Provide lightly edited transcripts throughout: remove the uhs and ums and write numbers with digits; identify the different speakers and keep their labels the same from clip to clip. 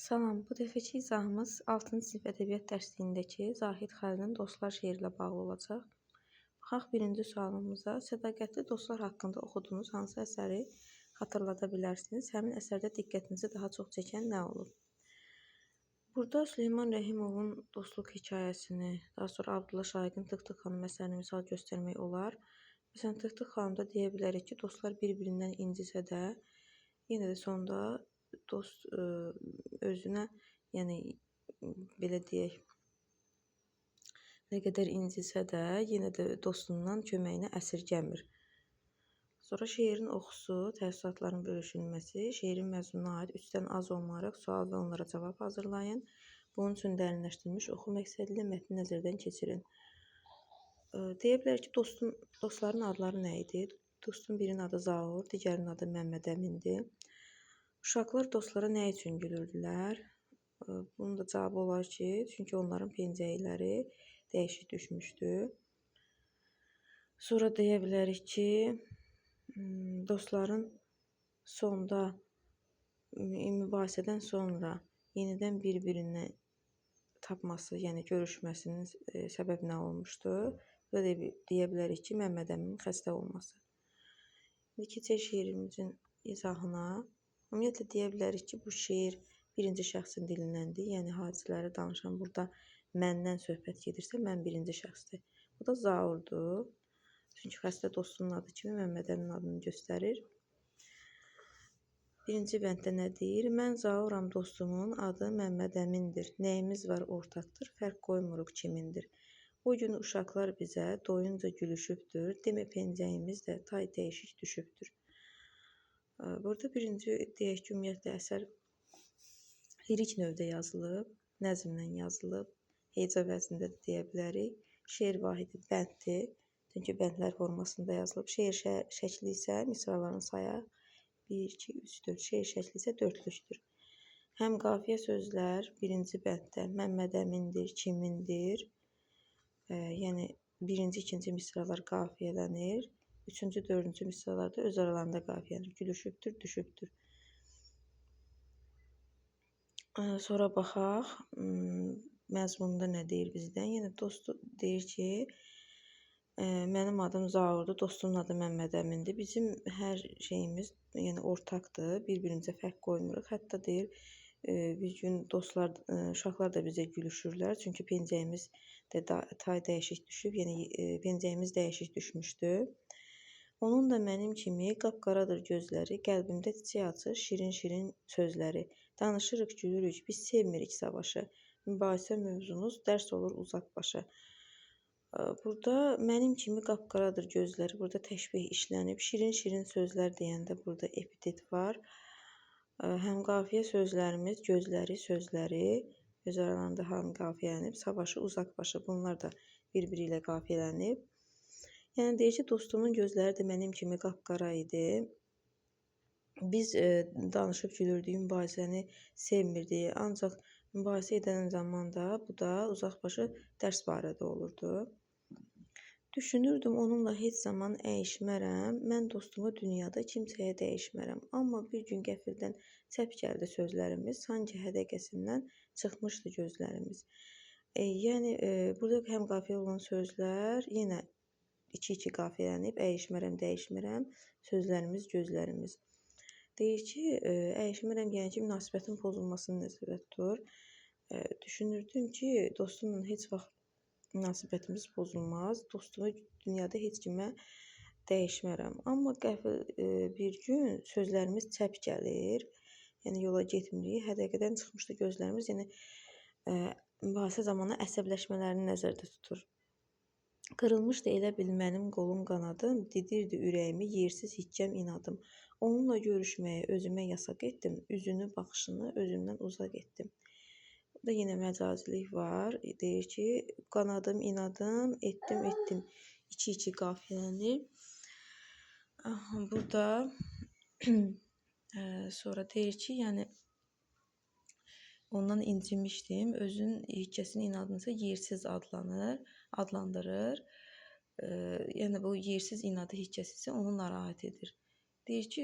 Speaker 1: Salam, bu dəfəki izahımız 6-cı sinif ədəbiyyat dərsliyindəki Zahid Xəlilin Dostlar şeiri ilə bağlı olacaq. Baxaq birinci sualımıza. Sədaqətli dostlar haqqında oxuduğunuz hansı əsəri xatırlada bilərsiniz? Həmin əsərdə diqqətinizi daha çox çəkən nə olub? Burada Süleyman Rəhimovun dostluq hekayəsini, daha sonra Abdullah Şaiqin Tıq-Tıq xanım əsərini misal göstərmək olar. Məsələn, Tıq-Tıq xanımda deyə bilərik ki, dostlar bir-birindən incisə də, yenə də sonda dost özünə, yəni belə deyək, nə qədər incisə də, yenə də dostundan köməyinə əsirgəmir. Sonra şeirin oxusu, təəssüratların bölüşülməsi, şeirin məzmununa aid 3-dən az olmayaraq sual və onlara cavab hazırlayın. Bunun üçün dərinləşdirilmiş oxu məqsədilə mətni nəzərdən keçirin. Deyə bilərik ki, dostların adları nə idi? Dostun birinin adı Zaur, digərinin adı Məmməd Əmindir. Uşaqlar dostlara nə üçün gülürdülər? Bunun da cavabı olar ki, çünki onların pencəkləri dəyişik düşmüşdü. Sonra deyə bilərik ki, dostların sonda mübahisədən sonra yenidən bir-birini tapması, yəni görüşməsinin səbəb nə olmuşdu? Burada deyə bilərik ki, Məmməd Əminin xəstə olması. İndi keçək şeirimizin izahına. Ümumiyyətlə deyə bilərik ki, bu şeir birinci şəxsin dilindəndir. Yəni hadisələri danışan burada məndən söhbət gedirsə, mən birinci şəxsdir. Bu da Zaurdur. Çünki xəstə dostunun adı kimi Məmməd Əmin adını göstərir. Birinci bənddə nə deyir? Mən Zauram, dostumun adı Məmməd Əmindir. Nəyimiz var ortaqdır, fərq qoymuruq kimindir. O gün uşaqlar bizə doyunca gülüşübdür. Demə pencəyimiz də tay dəyişik düşübdür. Burada birinci deyək ki, ümumiyyətlə əsər lirik növdə yazılıb, nəzmlə yazılıb, heca vəznində də deyə bilərik. Şeir vahidi bənddir, çünki bəndlər formasında yazılıb. Şeir şəkli isə misraların sayı 1, 2, 3, 4. Şeir şəkli isə dörtlükdür. Həm qafiyə sözlər birinci bənddə Məmməd Əmindir, kimindir. Yəni birinci, ikinci misralar qafiyələnir. Üçüncü, dördüncü misralarda öz aralarında qafiyələnir. Gülüşübdür, düşübdür. Sonra baxaq, məzmununda nə deyir bizdən? Yəni dostu deyir ki, mənim adım Zaurdur, dostumun adı Məmməd Əmindir. Bizim hər şeyimiz yəni ortaqdır, bir-birimizə fərq qoymuruq. Hətta deyir, bir gün dostlar, uşaqlar da bizə gülüşürlər. Çünki pencəyimiz də tay dəyişik düşüb, yəni pencəyimiz dəyişik düşmüşdü. Onun da mənim kimi qapqaradır gözləri, qəlbimdə çiçək açır şirin-şirin sözləri. Danışırıq, gülürük, biz sevmirik savaşı. Mübahisə mövzumuz dərs olur uzaq başa. Burada mənim kimi qapqaradır gözləri, burada təşbih işlənib. Şirin-şirin sözlər deyəndə burada epitet var. Həm qafiyə sözlərimiz, gözləri, sözləri, öz aralarında hamı qafiyələnib. Savaşı uzaq başa, bunlar da bir-biri ilə qafiyələnib. Yəni deyir ki, dostumun gözləri də mənim kimi qapqara idi. Biz danışıb gülürdük, mübahisəni sevmirdik. Ancaq mübahisə edən zaman da bu da uzaqbaşı dərs barədə olurdu. Düşünürdüm, onunla heç zaman əyişmərəm. Mən dostumu dünyada kimsəyə dəyişmərəm. Amma bir gün qəfildən çəp gəldi sözlərimiz. Sanki hədəqəsindən çıxmışdı gözlərimiz. Yəni burada həm qafiyə olan sözlər yenə 2-2 qafiyələnib, əyişmərəm, dəyişmərəm, sözlərimiz, gözlərimiz. Deyir ki, əyişmərəm, yəni ki, münasibətin pozulmasını nəzərdə tutur. Düşünürdüm ki, dostumla heç vaxt münasibətimiz pozulmaz, dostumu dünyada heç kimə dəyişmərəm. Amma qəfil bir gün sözlərimiz çəp gəlir, yəni yola getmirik, hədəqədən çıxmışdı gözlərimiz, yəni mübahisə zamanı əsəbləşmələrini nəzərdə tutur. Qırılmışdı elə bil mənim qolum qanadım, didirdi ürəyimi yersiz hiccəm inadım. Onunla görüşməyə özümə yasaq etdim, üzünü, baxışını özümdən uzaq etdim. Burada yenə məcazilik var. Deyir ki, qanadım, inadım, etdim. 2-2 qafiyələnir. Burada sonra deyir ki, yəni ondan incimişdim. Özün hiccəsinin inadını isə yersiz adlandırır. Yəni bu yersiz inadı hiccəsi isə onu narahat edir. Deyir ki,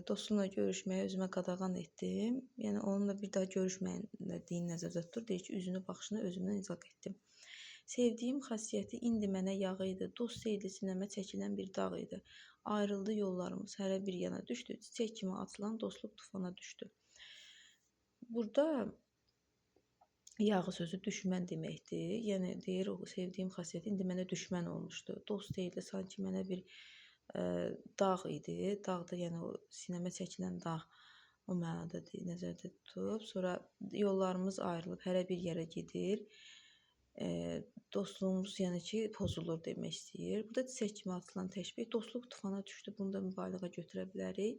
Speaker 1: dostumla görüşməyə özümə qadağan etdim. Yəni onunla bir daha görüşmədiyin nəzərdə tutur. Deyir ki, üzünü, baxışını özümdən izaq etdim. Sevdiyim xasiyyəti indi mənə yağı idi. Dost deyildi, sinəmə çəkilən bir dağ idi. Ayrıldı yollarımız, hərə bir yana düşdü. Çiçək kimi açılan dostluq tufana düşdü. Burada yağı sözü düşmən deməkdir. Yəni deyir, o sevdiyim xasiyyət indi mənə düşmən olmuşdu. Dost deyildi, sanki mənə bir dağ idi. Dağda, yəni o sinəmə çəkilən dağ o mənada nəzərdə tutub. Sonra yollarımız ayrılıb, hərə bir yerə gedir. Dostluğumuz yəni ki, pozulur demək istəyir. Burada çiçək kimi atılan təşbih, dostluq tufana düşdü. Bunu da mübaliğə götürə bilərik.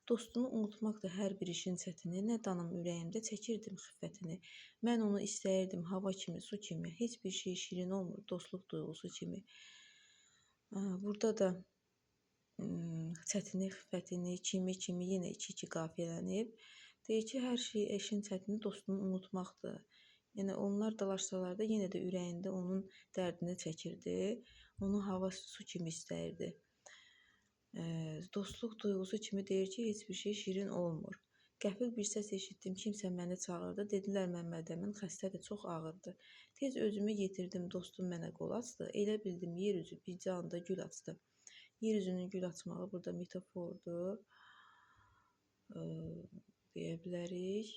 Speaker 1: Dostunu unutmaq da hər bir işin çətini, nə danım ürəyimdə çəkirdim xiffətini. Mən onu istəyirdim hava kimi, su kimi, heç bir şey şirin olmur dostluq duyğusu kimi. Burada da çətini, xiffətini, kimi yenə iki qafiyələnib. Deyir ki, hər şey eşin çətini dostunu unutmaqdır. Yəni onlar dalaşsalar da yenə də ürəyində onun dərdini çəkirdi. Onu hava, su kimi istəyirdi. Dostluq duyğusu kimi deyir ki, heç bir şey şirin olmur. Qəfil bir səs eşitdim, kimsə məni çağırdı. Dedilər Məmməd Əmin xəstədir, çox ağırdı. Tez özümü yetirdim, dostum mənə qol açdı. Elə bildim yer üzü bircə anda gül açdı. Yer üzünün gül açmağı burada metafordur. Deyə bilərik.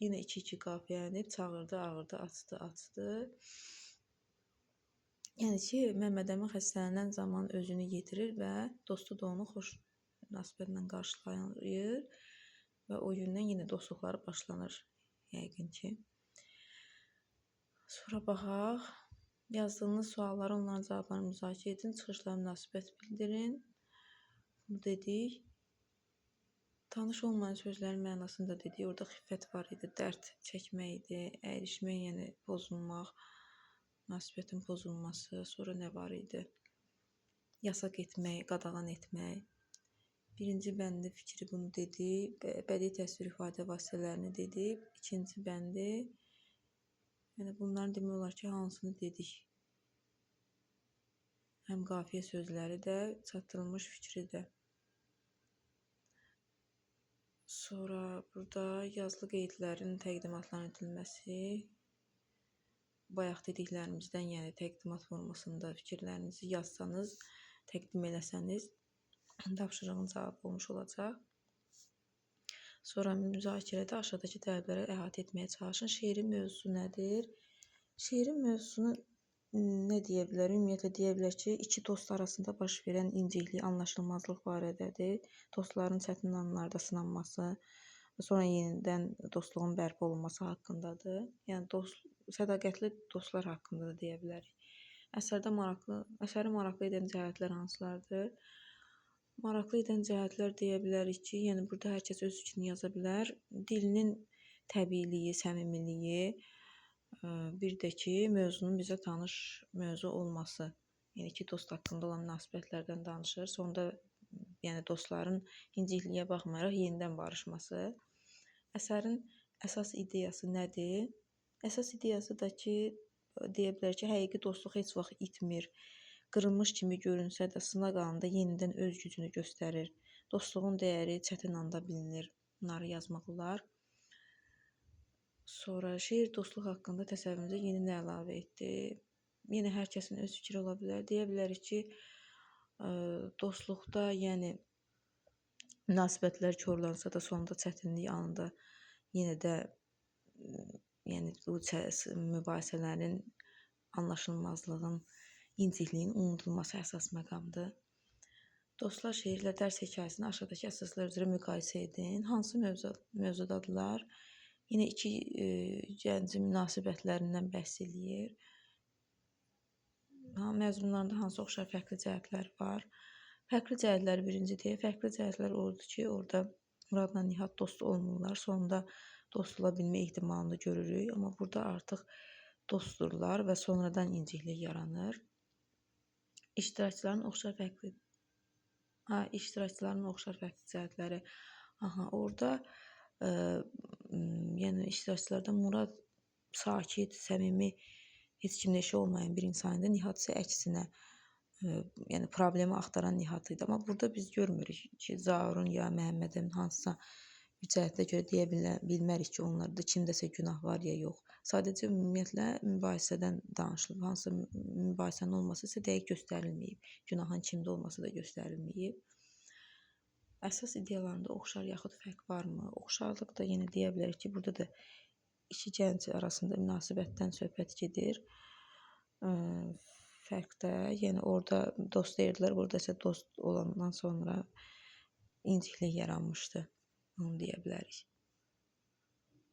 Speaker 1: Yenə iki qafiyələnib, çağırdı, ağırdı, açdı. Yəni ki, Məmməd Əmin xəstələnən zaman özünü yetirir və dostu da onu xoş münasibətlə qarşılayır və o gündən yenə dostluqları başlanır yəqin ki. Sonra baxaq. Yazdığınız sualları, onların cavablarını müzakirə edin, çıxışlara münasibət bildirin. Bunu dedik. Tanış olmayan sözlərin mənasını da dedik. Orada xiffət var idi, dərd çəkmək idi, əyləşmək, yəni pozulmaq, münasibətin pozulması. Sonra nə var idi? Yasaq etmək, qadağan etmək. Birinci bəndi fikri bunu dedik. Bədii təsvir ifadə vasitələrini dedik. İkinci bəndi, yəni bunların demək olar ki, hansını dedik? Həm qafiyə sözləri də, çatdırılmış fikri də. Sonra burada yazılı qeydlərin təqdimatların edilməsi. Bayaq dediklərimizdən, yəni təqdimat formasında fikirlərinizi yazsanız, təqdim eləsəniz, tapşırığın cavabı olmuş olacaq. Sonra müzakirədə aşağıdakı tələbləri əhatə etməyə çalışın. Şeirin mövzusu nədir? Şeirin mövzusunu nə deyə bilər? Ümumiyyətlə deyə bilər ki, iki dost arasında baş verən inciklik, anlaşılmazlıq barədədir. Dostların çətin anlarda sınanması, sonra yenidən dostluğun bərpa olunması haqqındadır. Yəni sədaqətli dostlar haqqında da deyə bilərik. Əsəri maraqlı edən cəhətlər hansılardır? Maraqlı edən cəhətlər deyə bilərik ki, yəni burada hər kəs öz fikrini yaza bilər. Dilinin təbiiliyi, səmimiliyi, bir də ki, mövzunun bizə tanış mövzu olması. Yəni iki dost haqqında olan münasibətlərdən danışır. Sonda yəni dostların incikliyə baxmayaraq yenidən barışması. Əsərin əsas ideyası nədir? Əsas ideyası da ki, deyə bilər ki, həqiqi dostluq heç vaxt itmir. Qırılmış kimi görünsə də sınaq anında yenidən öz gücünü göstərir. Dostluğun dəyəri çətin anda bilinir. Bunları yazmaq olar. Sonra şeir dostluq haqqında təsəvvürümüzə yeni nə əlavə etdi? Yenə hər kəsin öz fikri ola bilər. Deyə bilərik ki, dostluqda yəni münasibətlər korlansa da sonunda çətinlik anında yenə də yəni bu mübahisələrin, anlaşılmazlığın, incikliyin unudulması əsas məqamdır. Dostlar şeirlə dərs hekayəsini aşağıdakı əsaslar üzrə müqayisə edin. Hansı mövzudadırlar? Yenə iki gəncin münasibətlərindən bəhs eləyir. Məzmunlarında hansı oxşar fərqli cəhətlər var? Fərqli cəhətlər birinci deyək. Fərqli cəhətlər odur ki, orada Muradla Nihat dost olmurlar. Sonunda dost ola bilmə ehtimalını görürük. Amma burada artıq dostdurlar və sonradan inciklik yaranır. İştirakçıların oxşar fərqli cəhətləri. Orada yəni iştirakçılarda Murad sakit, səmimi, heç kimlə işi olmayan bir insan idi. Nihat isə əksinə yəni problemi axtaran Nihat idi. Amma burada biz görmürük ki, Zaurun ya Məhəmmədin hansısa bir cəhətə görə bilmərik ki, onlarda kimdəsə günah var ya yox. Sadəcə ümumiyyətlə mübahisədən danışılıb. Hansısa mübahisənin olması isə dəqiq göstərilməyib. Günahın kimdə olması da göstərilməyib. Əsas ideyalarında oxşar yaxud fərq varmı? Oxşarlıq da yenə deyə bilərik ki, burada da iki gənc arasında münasibətdən söhbət gedir. Fərq də, yəni orada dost deyirdilər, burada isə dost olandan sonra inciklik yaranmışdı. Onu deyə bilərik.